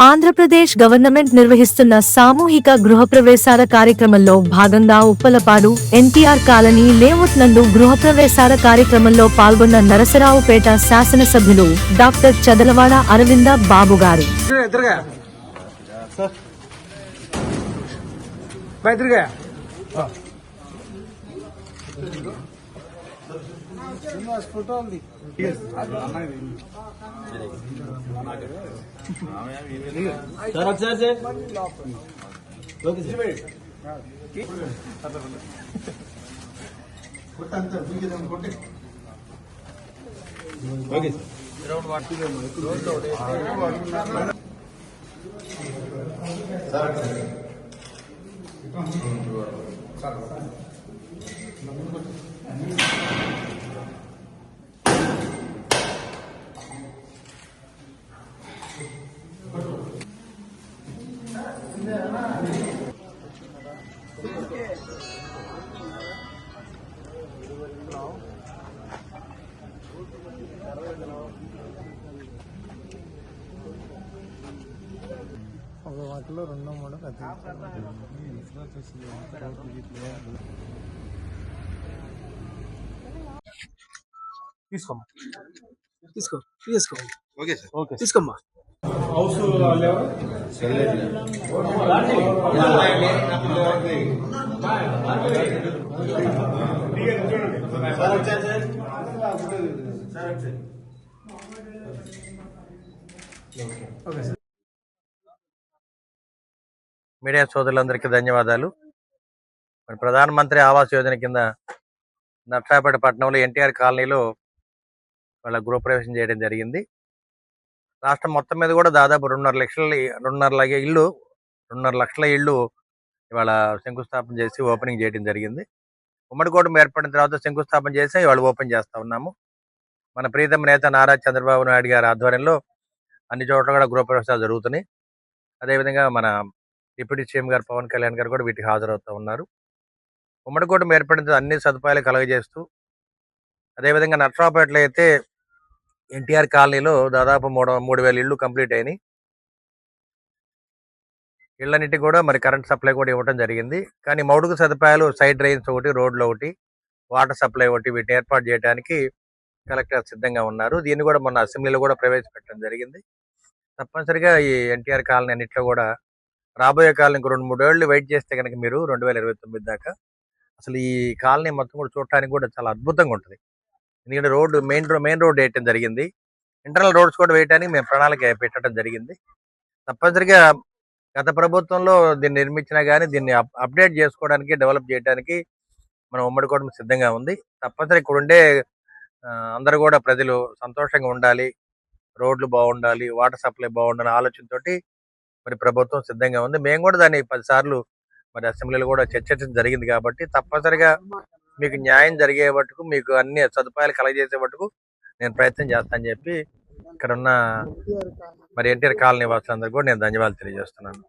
Andhra Pradesh government నిర్వహిస్తున్న సామూహిక గృహప్రవేశాల కార్యక్రమంలో భాగంగా ఉప్పలపాడు ఎన్టీఆర్ కాలనీ లేఅవుట్ నందు గృహప్రవేశాల కార్యక్రమంలో పాల్గొన్న నరసరావుపేట శాసనసభ్యులు డాక్టర్ చదలవాడ అరవింద బాబు గారు. ఒక వాటిలో రెండో మూడో తీసుకోమ్మా తీసుకో ఓకే సార్ ఓకే తీసుకోమ్మా హౌస్ మీడియా సోదరులందరికీ ధన్యవాదాలు. మరి ప్రధానమంత్రి ఆవాస్ యోజన కింద నర్సాపేట పట్టణంలో ఎన్టీఆర్ కాలనీలో వాళ్ళ గృహప్రవేశం చేయడం జరిగింది. రాష్ట్రం మొత్తం మీద కూడా దాదాపు 2.5 లక్షల ఇళ్ళు ఇవాళ శంకుస్థాపన చేసి ఓపెనింగ్ చేయడం జరిగింది. ఉమ్మడి కూటమి ఏర్పడిన తర్వాత శంకుస్థాపన చేసి ఇవాళ ఓపెన్ చేస్తా ఉన్నాము. మన ప్రీతమ నేత నారా చంద్రబాబు నాయుడు గారి ఆధ్వర్యంలో అన్ని చోట్ల కూడా గృహప్రవేశాలు జరుగుతున్నాయి. అదేవిధంగా మన డిప్యూటీ సీఎం గారు పవన్ కళ్యాణ్ గారు కూడా వీటికి హాజరవుతూ ఉన్నారు. ఉమ్మడి కూటమి ఏర్పడిన అన్ని సదుపాయాలు కలగజేస్తూ, అదేవిధంగా నర్సరావుపేటలో అయితే ఎన్టీఆర్ కాలనీలో దాదాపు 3,000 ఇళ్ళు కంప్లీట్ అయినాయి. ఇళ్ళన్నిటికీ కూడా మరి కరెంట్ సప్లై కూడా ఇవ్వడం జరిగింది. కానీ మౌలిక సదుపాయాలు సైడ్ డ్రైన్స్ ఒకటి, రోడ్లు ఒకటి, వాటర్ సప్లై ఒకటి వీటిని ఏర్పాటు చేయడానికి కలెక్టర్ సిద్ధంగా ఉన్నారు. దీన్ని కూడా మొన్న అసెంబ్లీలో కూడా ప్రవేశపెట్టడం జరిగింది. తప్పనిసరిగా ఈ ఎన్టీఆర్ కాలనీ అన్నింటిలో కూడా రాబోయే కాలం ఇంకో 2-3 ఏళ్ళు వెయిట్ చేస్తే కనుక మీరు 2029 దాకా అసలు ఈ కాలనీ మొత్తం కూడా చూడటానికి కూడా చాలా అద్భుతంగా ఉంటుంది. ఎందుకంటే మెయిన్ రోడ్ వేయటం జరిగింది. ఇంటర్నల్ రోడ్స్ కూడా వేయడానికి మేము ప్రణాళిక పెట్టడం జరిగింది. తప్పనిసరిగా గత ప్రభుత్వంలో దీన్ని నిర్మించినా కానీ దీన్ని అప్డేట్ చేసుకోవడానికి, డెవలప్ చేయడానికి మన ఉమ్మడి కూటమి సిద్ధంగా ఉంది. తప్పనిసరి ఇక్కడ ఉండే అందరూ కూడా ప్రజలు సంతోషంగా ఉండాలి, రోడ్లు బాగుండాలి, వాటర్ సప్లై బాగుండాలి ఆలోచనతోటి మరి ప్రభుత్వం సిద్ధంగా ఉంది. మేము కూడా దాన్ని 10 సార్లు మరి అసెంబ్లీలో కూడా చర్చించడం జరిగింది. కాబట్టి తప్పనిసరిగా మీకు న్యాయం జరిగే మట్టుకు, మీకు అన్ని సదుపాయాలు కలగజేసే మట్టుకు నేను ప్రయత్నం చేస్తానని చెప్పి ఇక్కడ ఉన్న మరి ఎన్టీఆర్ కాలనీ వాసులందరూ కూడా నేను ధన్యవాదాలు తెలియజేస్తున్నాను.